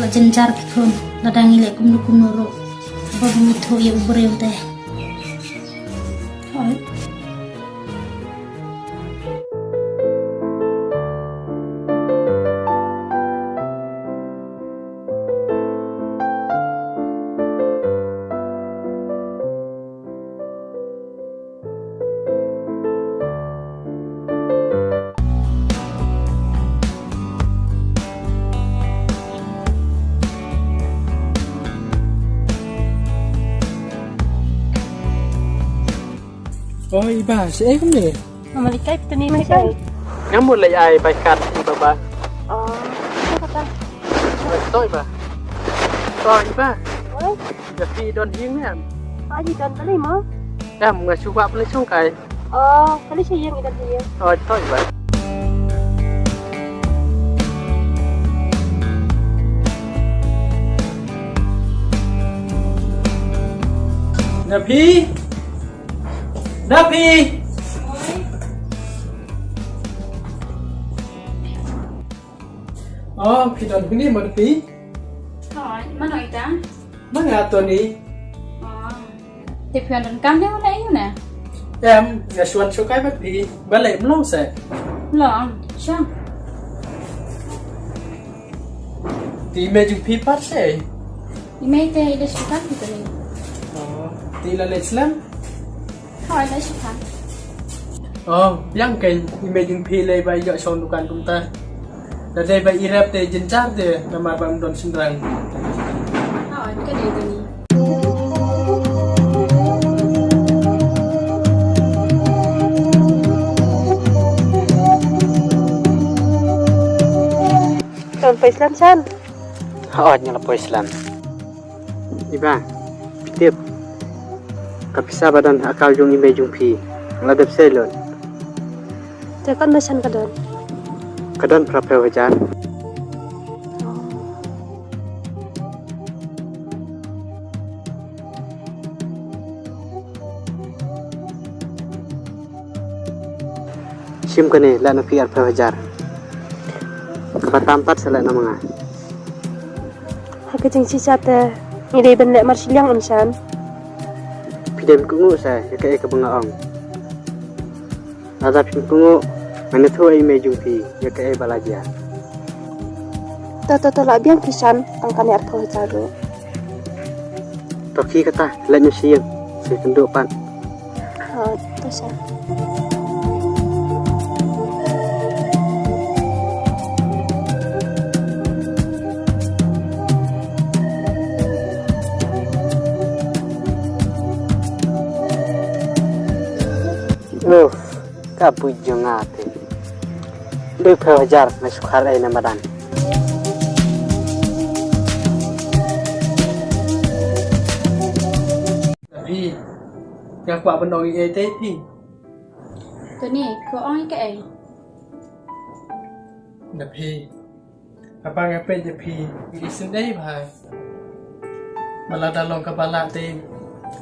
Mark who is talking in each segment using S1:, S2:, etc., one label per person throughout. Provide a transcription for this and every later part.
S1: la jenjar kikun ladangi le kum noro babu mitho ye ubreu teh hai
S2: Oh iba, si ay kami.
S3: Mamalikay, ito ni Malikay.
S2: Nga mo lay ay paikat iba ba?
S3: Oh, ano ka ta?
S2: Ito iba. Oh iba.
S3: Oi,
S2: Jadi don hing ni.
S3: aji dan kali mo?
S2: Mga suka pala sungkay.
S3: Oh, kali siya yung idan siya.
S2: Oh ito iba. Napi! Napi! Oh, pidon ini mo Napi?
S1: hai mana ita
S2: Mga ato ni?
S1: thì phiền đến cam đấy đấy nè
S2: Em, nga suan sukay ba Pi? Balay mo lang sa.
S1: lợn sao
S2: Di medyo Pi pa siya eh.
S1: đi mấy tê để xử phạt thì tụi mình
S2: Oh, di lalay slam?
S1: hỏi lấy xử phạt
S2: Oh, yang kay imagine pilay ba yo sa dukan kumta. Daday ba irap te jenjar de namabam don sindrang.
S1: hỏi cái điều tụi mình
S3: Tuan pa Islam san.
S2: Oo, niya po Islam. Iba, pitip. Kapisa ba dan akal yung image yung pi. Ngadap selon.
S3: Tekan na san ka doon.
S2: Kadon prape wajan. Sim ka ni, la na pi arpe wajar. Kapatampat sa la na mga.
S3: Hagajeng si sate. Ngidey ban le marsilyang unsan.
S2: Pidem kungu sa yaka eka bangaong. Nadap yung kungu manatu ay medyo pi yaka e balajya.
S3: Toto labiang kisan tangkani arto hajaro.
S2: Toki kata la nyo siyang sa tundupan.
S3: Oh, to sa.
S2: Loh, kapuj yung ate. Doy pawajar na sukar ay namadan. Tapi, ngak pa banong ay tepi.
S1: tụi này có ai cái
S2: Napi, apa ngapain tepi? Isin day ba? Malada long kabala te.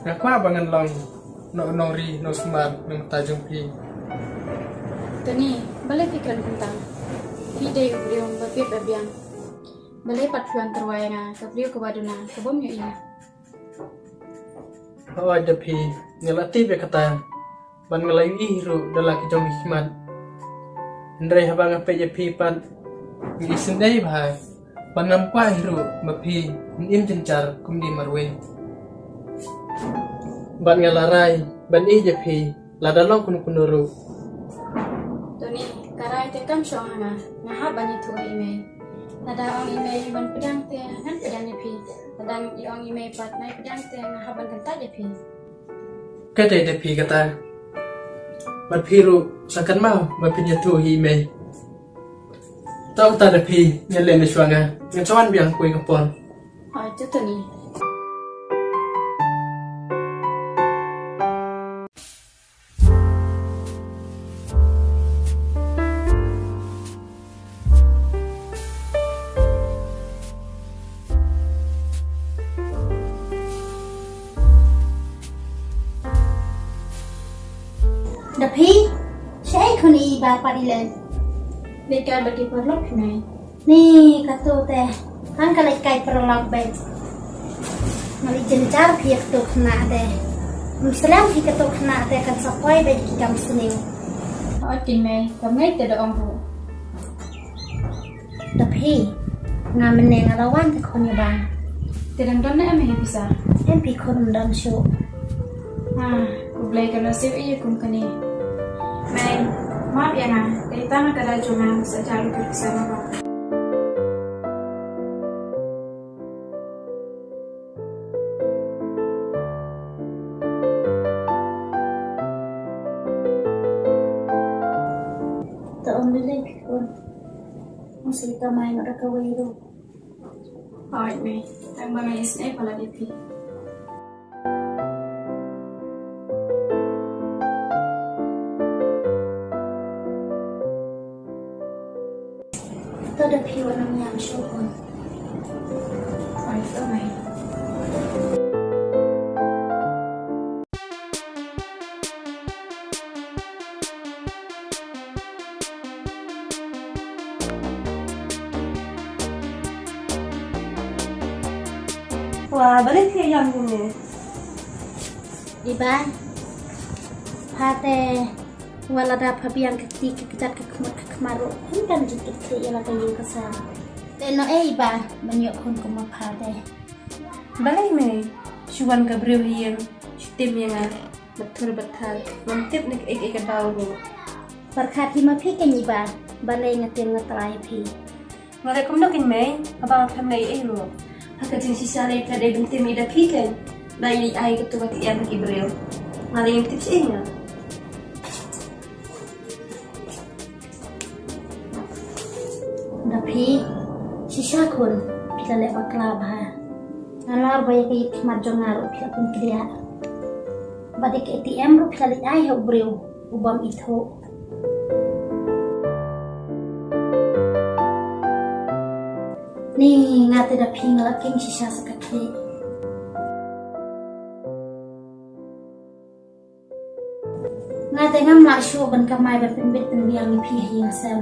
S2: Ngak pa bangan long no ri no smart ng tajong pi.
S1: tụi này balik fikir tentang ide ubrium bapit babiang balik patruan terwaya nga kapriyo kabaduna kabom yo iya
S2: Oh, ada pi ngelati be kata ban ngelayu ihru dalaki jong hikmat. Ndre habang ape je pi pan ngisin dai ba ban nampa ihru mapi im jencar kumdi marwe. Ban ngelarai ban je pi ladalong kunuru.
S1: tụi này karai te kam song hanga ngaha banyak tu email nada ong email ban pedang te ngan pedang ni pi pedang ong email pat nai pedang te ngaha ban kanta je pi
S2: Kata de pi kata ban piru sakan mau ban pinya tu hi me. Tau ta de pi nyale ne suanga ngan biang kui kapon.
S1: hỏi chứ tụi này
S4: Dapi, saya kuni iba parilan.
S1: Dekat bagi perlok ni.
S4: Ni kata teh, hang kalai kai perlak bet ngali jenjar pi ketuk na de muslim pi ketuk na de kan sapai bet ki kam seniu
S1: Ở trình mày cầm ngay từ đầu ông vụ
S4: da pi nga meneng alawan te kon ba
S1: từ đằng đó em hay bisa
S4: em pi kon dan show
S1: boleh kalau siu iya kum kani mày maaf ya nga dari tanah kada cuma secara bersama pak
S4: ta om le pi kon masih ta mai ngada ka wei ro
S1: hỏi mày đang bằng ngày snap hoặc là đi phi
S4: ta da pi wan nyam show kon
S1: hỏi tao mày
S3: Wah, balik ke yang ini.
S4: di ba pate wala da pabiang keti kecat ke kemaru kan jikit ke ila kayu kesal teno ba banyak kon kuma pate
S3: Balik me. Shuan ka brew hier. Tim yang betul betul. Mantip nek ik bau ni.
S4: perkat hi ma phi ke ni ba balai ngatin ngatrai phi
S3: Mare kum dokin me. Abang tham nei ai ro. Haka tin sisa nei ka de bintim ida piken. Dai ai ke tu mati yang ki brew. Mare yang tips inga.
S4: da phi sisa kun pila le bakla ba anar bayi ke khmat jongar pila kun kriya badik ATM ru pila le ai ho brew ubam itho ni ngate da phi ngala king sisa sakakli ngate ngam la shu ban kamai ban pin bit pin biang ni phi hi ngasam